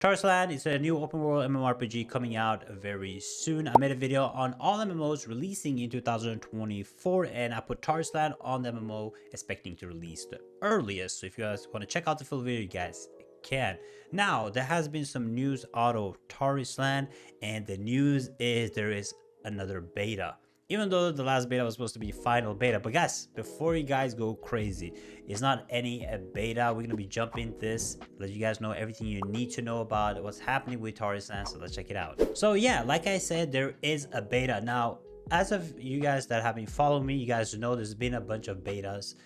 Tarisland is a new open world MMORPG coming out very soon. I made a video on all MMOs releasing in 2024 and I put Tarisland on the MMO expecting to release the earliest. So if you guys want to check out the full video, you guys can. Now, there has been some news out of Tarisland and the news is there is another beta. Even though the last beta was supposed to be final beta. But guys, before you guys go crazy, it's not any beta. We're going to be jumping this, let you guys know everything you need to know about what's happening with Tarisland. So let's check it out. So yeah, like I said, there is a beta. Now, as of you guys that have been following me, you guys know there's been a bunch of betas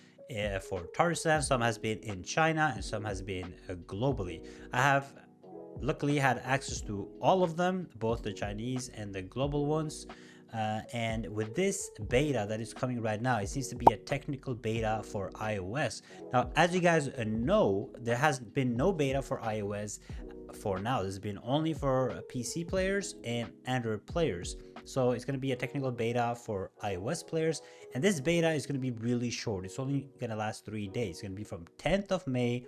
for Tarisland. Some has been in China and some has been globally. I have luckily had access to all of them, both the Chinese and the global ones. And with this beta that is coming right now, it seems to be a technical beta for iOS. Now, as you guys know, there has been no beta for iOS for now. This has been only for PC players and Android players. So it's going to be a technical beta for iOS players. And this beta is going to be really short. It's only going to last 3 days. It's going to be from 10th of May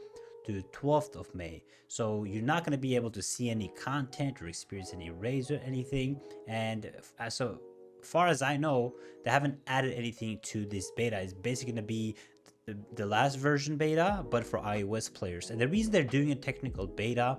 to 12th of May. So you're not going to be able to see any content or experience any raids or anything. And so far as I know, they haven't added anything to this beta. It's basically going to be the last version beta, but for iOS players. And the reason they're doing a technical beta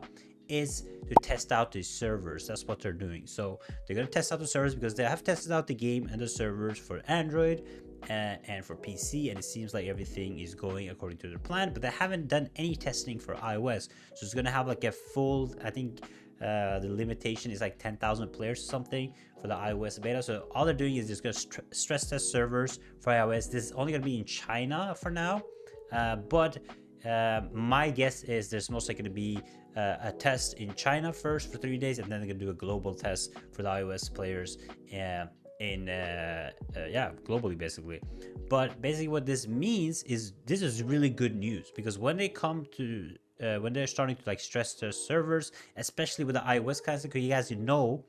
is to test out the servers. That's what they're doing. So they're going to test out the servers because they have tested out the game and the servers for Android and for PC, and it seems like everything is going according to their plan, but they haven't done any testing for iOS. So it's going to have like a full, I think the limitation is like 10,000 players or something for the iOS beta. So all they're doing is just going to stress test servers for iOS. This is only going to be in China for now, but my guess is there's most likely going to be a test in China first for 3 days, and then they're going to do a global test for the iOS players globally basically. But basically what this means is this is really good news, because when they come to when they're starting to like stress their servers, especially with the iOS classic, because you guys know,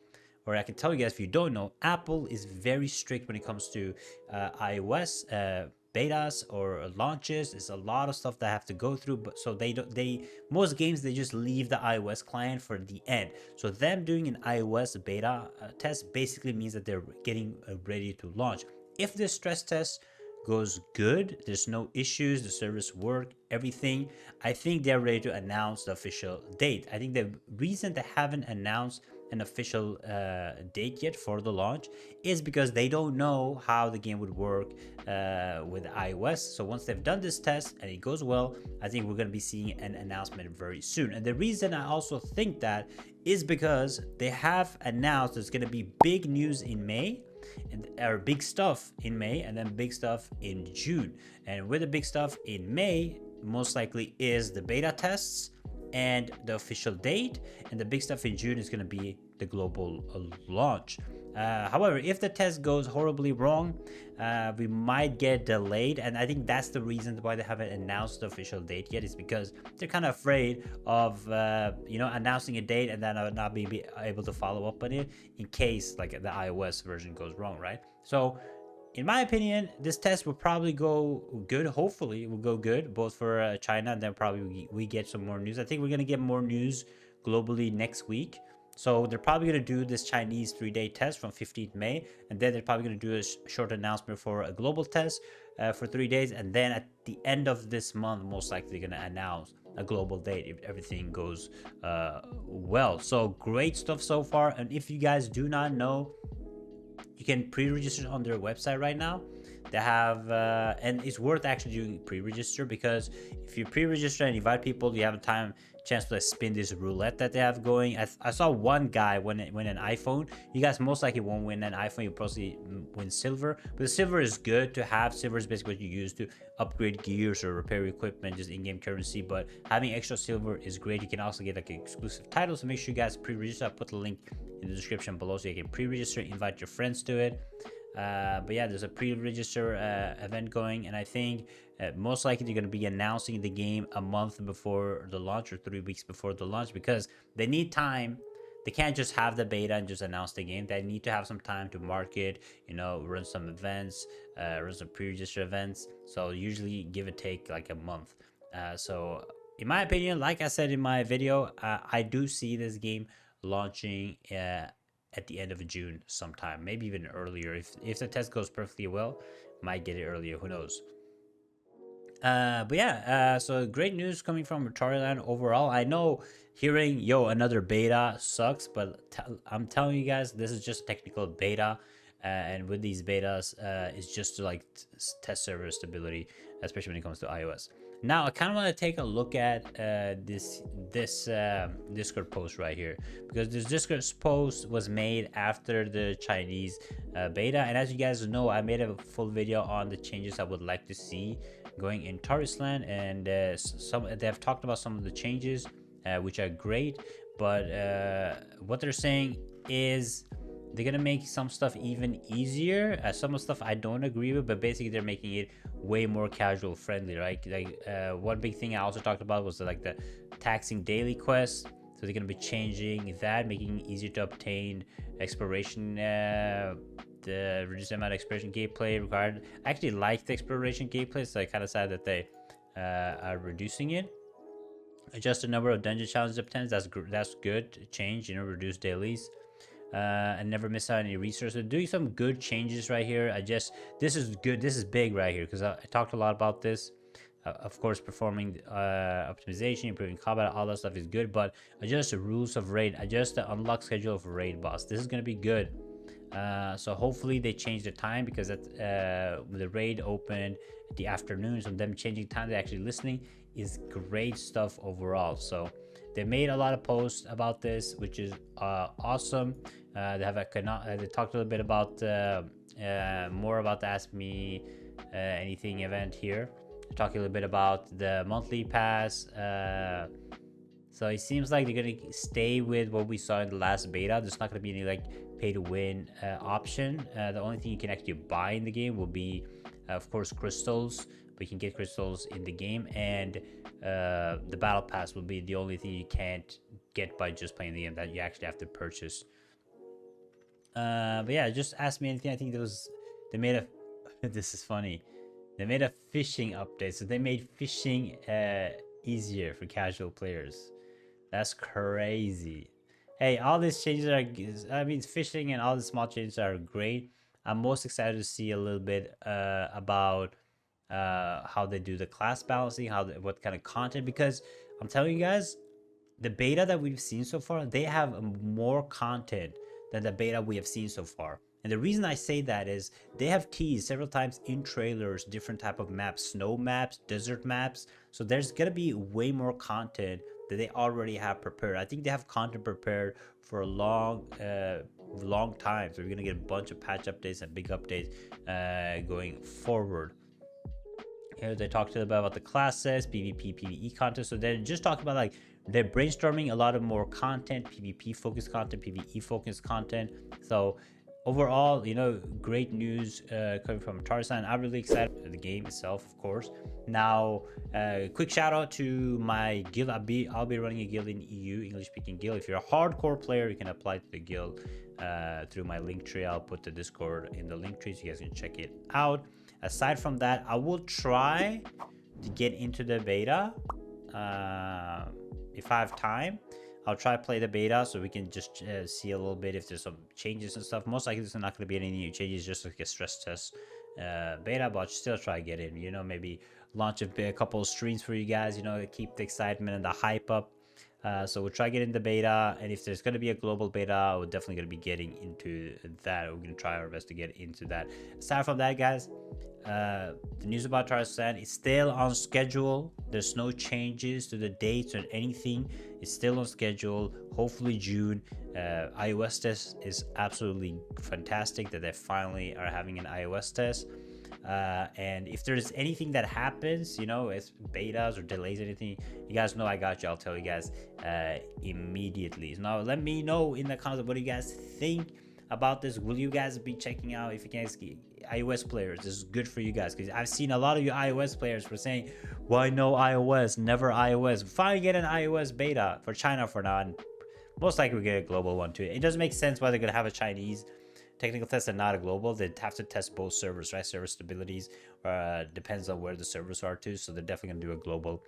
or I can tell you guys if you don't know, Apple is very strict when it comes to iOS betas or launches. There's a lot of stuff that I have to go through, but so most games they just leave the iOS client for the end. So them doing an iOS beta test basically means that they're getting ready to launch. If this stress test goes good, there's no issues, the service work, everything, I think they're ready to announce the official date. I think the reason they haven't announced an official date yet for the launch is because they don't know how the game would work with iOS. So once they've done this test and it goes well, I think we're going to be seeing an announcement very soon. And the reason I also think that is because they have announced there's going to be big news in May, or big stuff in May, and then big stuff in June. And with the big stuff in May, most likely is the beta tests and the official date, and the big stuff in June is going to be the global launch. However, if the test goes horribly wrong, we might get delayed, and I think that's the reason why they haven't announced the official date yet, is because they're kind of afraid of announcing a date and then not be able to follow up on it in case like the iOS version goes wrong, right? So in my opinion, this test will probably go good. Hopefully it will go good, both for China, and then probably we get some more news. I think we're going to get more news globally next week. So they're probably going to do this Chinese 3-day test from 15th May, and then they're probably going to do a short announcement for a global test for 3 days, and then at the end of this month, most likely going to announce a global date if everything goes well. So great stuff so far, and if you guys do not know, you can pre-register on their website right now. They have and it's worth actually doing pre-register, because if you pre-register and invite people, you have a chance to spin this roulette that they have going. I saw one guy win an iPhone. You guys most likely won't win an iPhone, you probably win silver, but the silver is good to have. Silver is basically what you use to upgrade gears or repair equipment, just in-game currency, but having extra silver is great. You can also get like exclusive titles, so make sure you guys pre-register. I'll put the link in the description below so you can pre-register, invite your friends to it. But yeah, there's a pre-register event going, and I think most likely they're going to be announcing the game a month before the launch or 3 weeks before the launch, because they need time. They can't just have the beta and just announce the game. They need to have some time to market, run some events, run some pre-register events. So usually give or take like a month. So in my opinion, like I said in my video, I do see this game launching at the end of June sometime, maybe even earlier. If the test goes perfectly well, might get it earlier. Who knows? But yeah, so great news coming from Tariland overall. I know hearing another beta sucks, but I'm telling you guys, this is just technical beta, and with these betas, it's just to like test server stability, especially when it comes to iOS. Now I kind of want to take a look at this Discord post right here, because this Discord post was made after the Chinese beta, and as you guys know, I made a full video on the changes I would like to see going in Tarisland, and they've talked about some of the changes, which are great, but what they're saying is they're gonna make some stuff even easier. Some of the stuff I don't agree with, but basically they're making it way more casual friendly, right? Like one big thing I also talked about was like the taxing daily quests. So they're gonna be changing that, making it easier to obtain exploration, the reduced amount of exploration gameplay required. I actually like the exploration gameplay, so I kind of sad that they are reducing it. Adjust the number of dungeon challenges up 10. That's good change. Reduce dailies. And never miss out any resources. Doing some good changes right here. This is good. This is big right here, because I talked a lot about this. Of course, performing optimization, improving combat, all that stuff is good, but adjust the rules of raid, adjust the unlock schedule of raid boss. This is gonna be good. So hopefully they change the time, because the raid opened at the afternoon, so them changing time, they're actually listening, is great stuff overall. So they made a lot of posts about this, which is awesome. They talked a little bit about more about the Ask Me Anything event here. They're talking a little bit about the monthly pass. So it seems like they're gonna stay with what we saw in the last beta. There's not gonna be any like pay to win option. The only thing you can actually buy in the game will be, of course, crystals. But you can get crystals in the game, and the battle pass will be the only thing you can't get by just playing the game, that you actually have to purchase. But yeah, just ask me anything. I think they made a this is funny. They made a fishing update, so they made fishing easier for casual players. That's crazy. Hey, all these changes fishing and all the small changes are great. I'm most excited to see a little bit about how they do the class balancing, what kind of content, because I'm telling you guys, the beta that we've seen so far, they have more content than the beta we have seen so far. And the reason I say that is they have teased several times in trailers different type of maps, snow maps, desert maps. So there's gonna be way more content that they already have prepared. I think they have content prepared for a long time. So we're gonna get a bunch of patch updates and big updates going forward. Here they talked about the classes, PvP, PvE content. So they're just talking about like they're brainstorming a lot of more content, PvP focused content, PvE focused content. So overall, great news coming from Tarisland. I'm really excited for the game itself, of course. Now, quick shout out to my guild. I'll be running a guild in EU, English speaking guild. If you're a hardcore player, you can apply to the guild through my link tree. I'll put the Discord in the link tree so you guys can check it out. Aside from that, I will try to get into the beta if I have time. I'll try to play the beta so we can just see a little bit if there's some changes and stuff. Most likely there's not going to be any new changes, just like a stress test beta, but I'll still try to get in, maybe launch a couple of streams for you guys, keep the excitement and the hype up. So we'll try to get in the beta, and if there's going to be a global beta, we're definitely going to be getting into that. We're going to try our best to get into that. Aside from that, guys, the news about Tarisland is still on schedule. There's no changes to the dates or anything. It's still on schedule. Hopefully June. iOS test is absolutely fantastic that they finally are having an iOS test. And if there's anything that happens, it's betas or delays, anything, you guys know I got you. I'll tell you guys immediately. Now let me know in the comments what do you guys think about this. Will you guys be checking out, if you guys iOS players, this is good for you guys, because I've seen a lot of you iOS players were saying, why no iOS, never iOS. Finally get an iOS beta for China for now, and most likely we get a global one too. It doesn't make sense why they're gonna have a Chinese technical tests are not a global. They have to test both servers, right? Server stabilities depends on where the servers are too. So they're definitely gonna do a global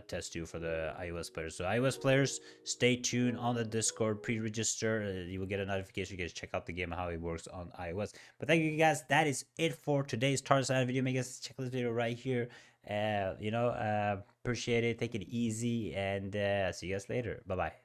test too for the iOS players. So iOS players, stay tuned on the Discord, pre-register. You will get a notification. You guys check out the game and how it works on iOS. But thank you guys. That is it for today's Tarisland video. Make us check this video right here. Appreciate it. Take it easy, and see you guys later. Bye bye.